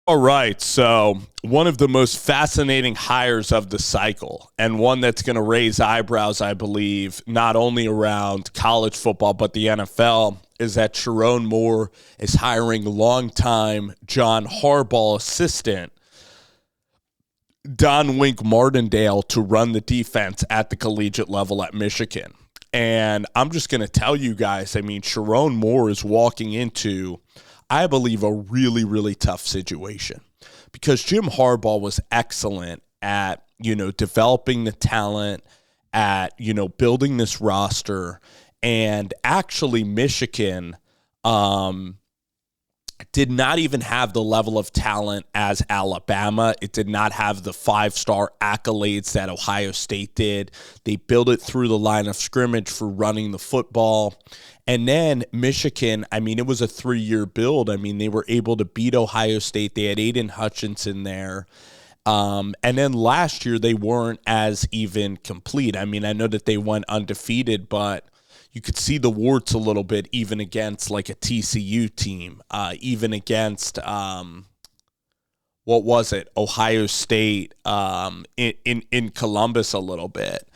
All right, so one of the most fascinating hires of the cycle, and one that's going to raise eyebrows, I believe, not only around college football but the NFL, is that Sherrone Moore is hiring longtime John Harbaugh assistant Don Wink Martindale to run the defense at the collegiate level at Michigan. And I'm just going to tell you guys, I mean, Sherrone Moore is walking into, I believe, a really, really tough situation because Jim Harbaugh was excellent at, developing the talent, at, building this roster. And actually, Michigan did not even have the level of talent as Alabama. It did not have the five-star accolades that Ohio State did. They built it through the line of scrimmage for running the football. And then Michigan, I mean, it was a 3-year build. I mean, they were able to beat Ohio State. They had Aiden Hutchinson there. And then last year, they weren't as even complete. I mean, I know that they went undefeated, but you could see the warts a little bit even against like a TCU team, even against, Ohio State in Columbus a little bit.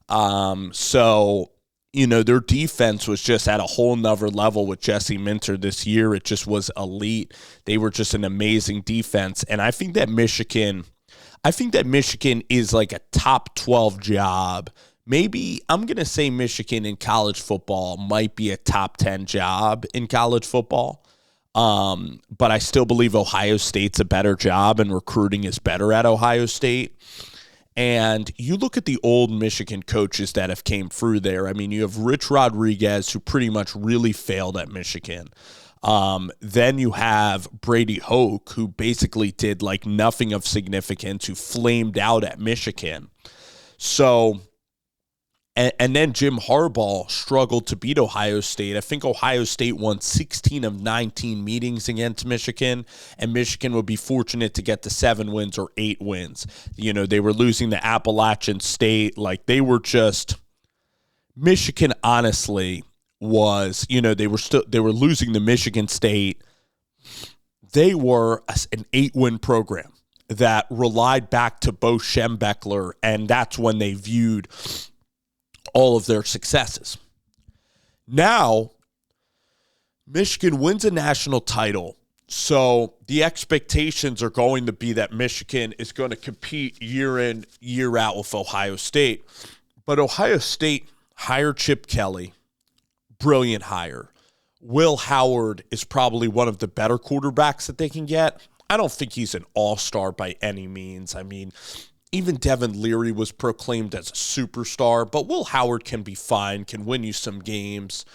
So, their defense was just at a whole nother level with Jesse Minter this year. It just was elite. They were just an amazing defense. And I think that Michigan is like a top 12 job. Maybe I'm going to say Michigan in college football might be a top 10 job in college football. But I still believe Ohio State's a better job and recruiting is better at Ohio State. And you look at the old Michigan coaches that have came through there. I mean, you have Rich Rodriguez, who pretty much really failed at Michigan. Then you have Brady Hoke, who basically did like nothing of significance, who flamed out at Michigan. So... And then Jim Harbaugh struggled to beat Ohio State. I think Ohio State won 16 of 19 meetings against Michigan, and Michigan would be fortunate to get to 7 wins or 8 wins. They were losing to Appalachian State. Like, they were just – Michigan, honestly, was – they were losing to Michigan State. They were an 8-win program that relied back to Bo Schembechler, and that's when they viewed – all of their successes. Now, Michigan wins a national title, so the expectations are going to be that Michigan is going to compete year in, year out with Ohio State. But Ohio State hired Chip Kelly, brilliant hire. Will Howard is probably one of the better quarterbacks that they can get. I don't think he's an all-star by any means. I mean, even Devin Leary was proclaimed as a superstar, but Will Howard can be fine, can win you some games.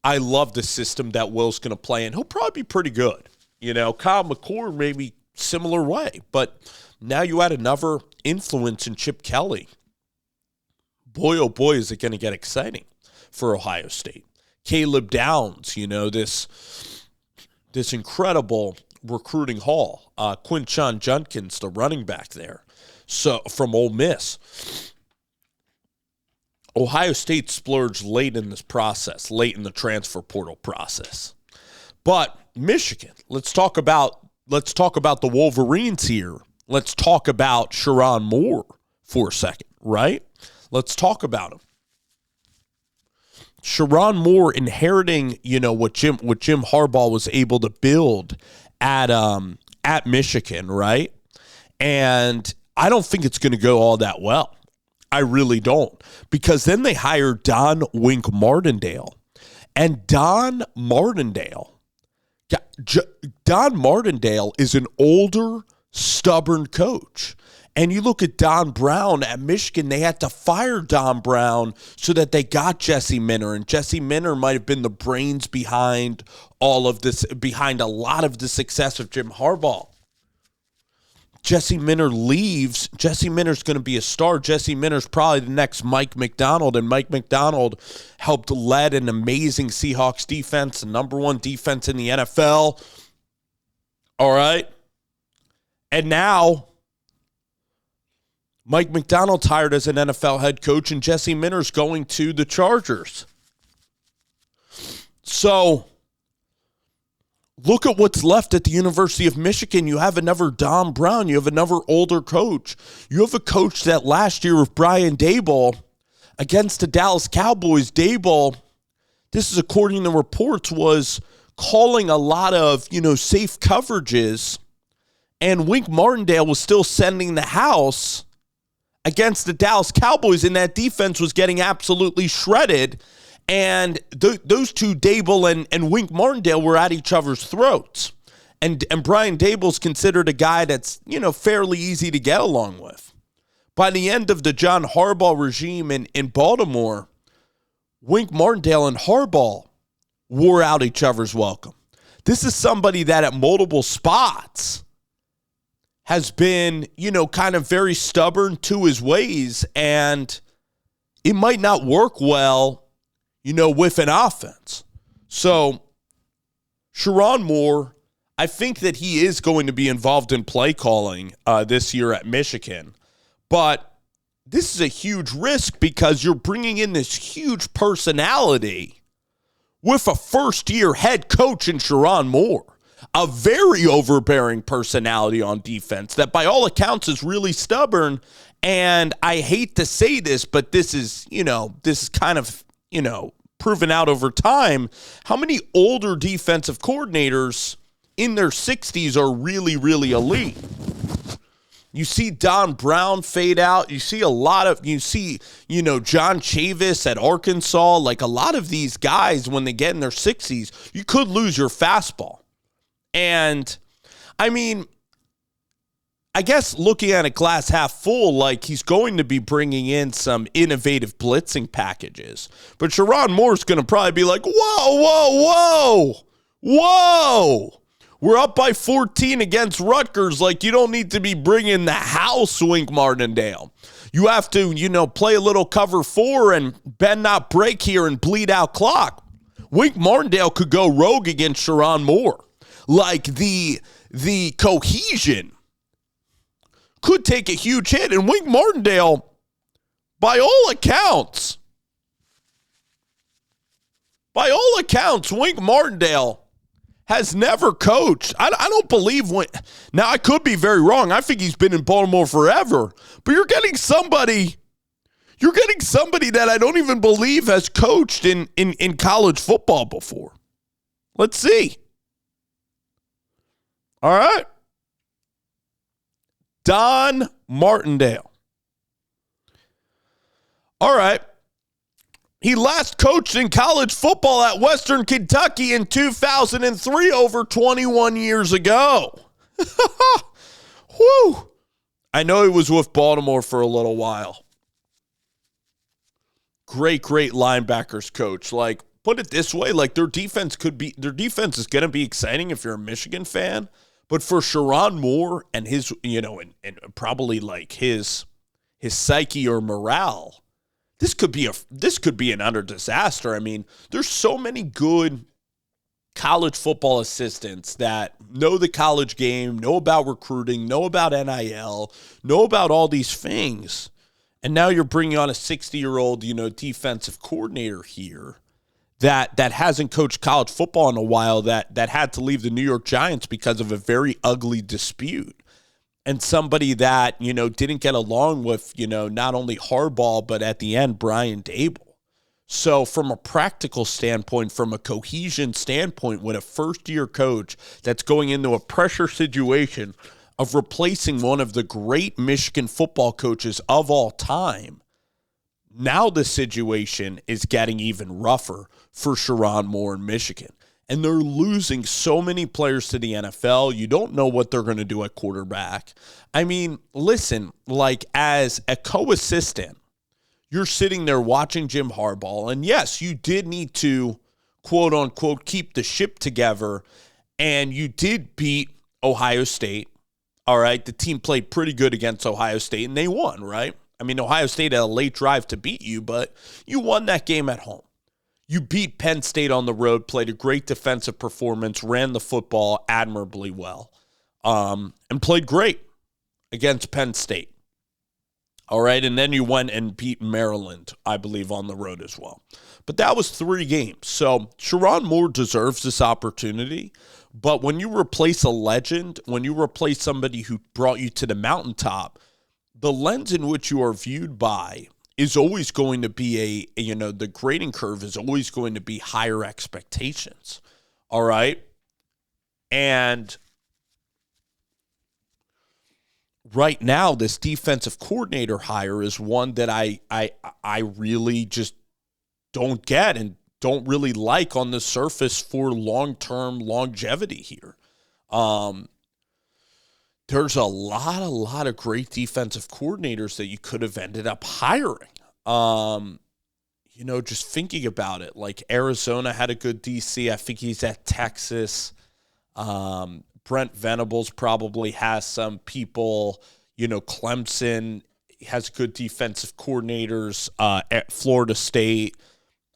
I love the system that Will's going to play, and he'll probably be pretty good. Kyle McCord maybe similar way, but now you add another influence in Chip Kelly. Boy, oh boy, is it going to get exciting for Ohio State. Caleb Downs, this incredible recruiting haul. Quinshon Judkins, the running back there. So from Ole Miss. Ohio State splurged late in this process, late in the transfer portal process. But Michigan, let's talk about the Wolverines here. Let's talk about Sherrone Moore for a second, right? Let's talk about him. Sherrone Moore inheriting, what Jim Harbaugh was able to build at Michigan, right? And I don't think it's going to go all that well. I really don't. Because then they hired Don Wink Martindale. And Don Martindale is an older, stubborn coach. And you look at Don Brown at Michigan, they had to fire Don Brown so that they got Jesse Minter. And Jesse Minter might have been the brains behind all of this, behind a lot of the success of Jim Harbaugh. Jesse Minter leaves. Jesse Minter's going to be a star. Jesse Minter's probably the next Mike Macdonald, and Mike Macdonald helped lead an amazing Seahawks defense, the number 1 defense in the NFL. All right. And now Mike Macdonald's hired as an NFL head coach, and Jesse Minter's going to the Chargers. So look at what's left at the University of Michigan. You have another Don Brown. You have another older coach. You have a coach that last year with Brian Daboll against the Dallas Cowboys, Daboll, this is according to reports, was calling a lot of, safe coverages, and Wink Martindale was still sending the house against the Dallas Cowboys, and that defense was getting absolutely shredded. And those two, Daboll and Wink Martindale, were at each other's throats. And Brian Daboll's considered a guy that's, fairly easy to get along with. By the end of the John Harbaugh regime in Baltimore, Wink Martindale and Harbaugh wore out each other's welcome. This is somebody that at multiple spots has been, kind of very stubborn to his ways, and it might not work well, with an offense. So, Sherrone Moore, I think that he is going to be involved in play calling this year at Michigan. But this is a huge risk because you're bringing in this huge personality with a first-year head coach in Sherrone Moore, a very overbearing personality on defense that by all accounts is really stubborn. And I hate to say this, but this is kind of, proven out over time. How many older defensive coordinators in their 60s are really, really elite? You see Don Brown fade out. You see John Chavis at Arkansas. Like a lot of these guys, when they get in their 60s, you could lose your fastball. And, I guess looking at a glass half full, like he's going to be bringing in some innovative blitzing packages. But Sherrone Moore's going to probably be like, whoa. We're up by 14 against Rutgers. Like, you don't need to be bringing the house, Wink Martindale. You have to, play a little cover 4 and bend not break here and bleed out clock. Wink Martindale could go rogue against Sherrone Moore. Like, the cohesion could take a huge hit. And Wink Martindale, by all accounts, Wink Martindale has never coached. I don't believe now I could be very wrong. I think he's been in Baltimore forever. But you're getting somebody that I don't even believe has coached in college football before. Let's see. All right. Don Martindale. All right. He last coached in college football at Western Kentucky in 2003, over 21 years ago. Whew. I know he was with Baltimore for a little while. Great linebackers coach. Like, put it this way, like their defense is going to be exciting if you're a Michigan fan. But for Sherrone Moore and his, and probably like his psyche or morale, this could be an utter disaster. There's so many good college football assistants that know the college game, know about recruiting, know about NIL, know about all these things. And now you're bringing on a 60-year-old, defensive coordinator here that hasn't coached college football in a while, that had to leave the New York Giants because of a very ugly dispute. And somebody that, didn't get along with, not only Harbaugh, but at the end, Brian Daboll. So from a practical standpoint, from a cohesion standpoint, with a first-year coach that's going into a pressure situation of replacing one of the great Michigan football coaches of all time, now the situation is getting even rougher for Sherrone Moore in Michigan. And they're losing so many players to the NFL. You don't know what they're going to do at quarterback. Listen, like as a co-assistant, you're sitting there watching Jim Harbaugh. And yes, you did need to, quote unquote, keep the ship together. And you did beat Ohio State. All right. The team played pretty good against Ohio State and they won, right? Ohio State had a late drive to beat you, but you won that game at home. You beat Penn State on the road, played a great defensive performance, ran the football admirably well, and played great against Penn State. All right, and then you went and beat Maryland, I believe, on the road as well. But that was 3 games. So Sherrone Moore deserves this opportunity. But when you replace a legend, when you replace somebody who brought you to the mountaintop, the lens in which you are viewed by is always going to be the grading curve is always going to be higher expectations. All right. And right now, this defensive coordinator hire is one that I really just don't get and don't really like on the surface for long-term longevity here. There's a lot of great defensive coordinators that you could have ended up hiring. Just thinking about it, like Arizona had a good DC. I think he's at Texas. Brent Venables probably has some people. Clemson has good defensive coordinators at Florida State.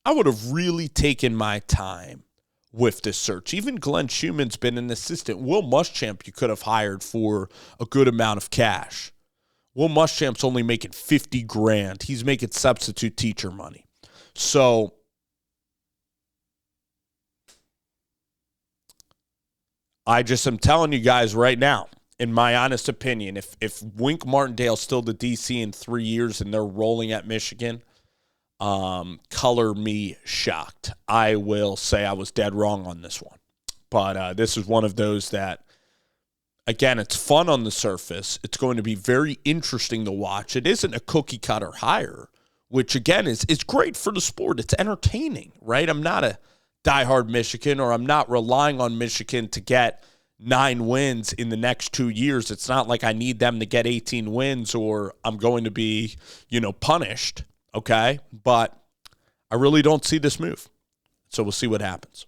I would have really taken my time with this search. Even Glenn Schumann's been an assistant. Will Muschamp you could have hired for a good amount of cash. Will Muschamp's only making $50,000. He's making substitute teacher money. So I just am telling you guys right now, in my honest opinion, if Wink Martindale's still the DC in 3 years and they're rolling at Michigan, color me shocked. I will say I was dead wrong on this one. But this is one of those that, again, it's fun on the surface. It's going to be very interesting to watch. It isn't a cookie-cutter hire, which, again, is great for the sport. It's entertaining, right? I'm not a diehard Michigan, or I'm not relying on Michigan to get 9 wins in the next 2 years. It's not like I need them to get 18 wins or I'm going to be, punished, okay? But I really don't see this move. So we'll see what happens.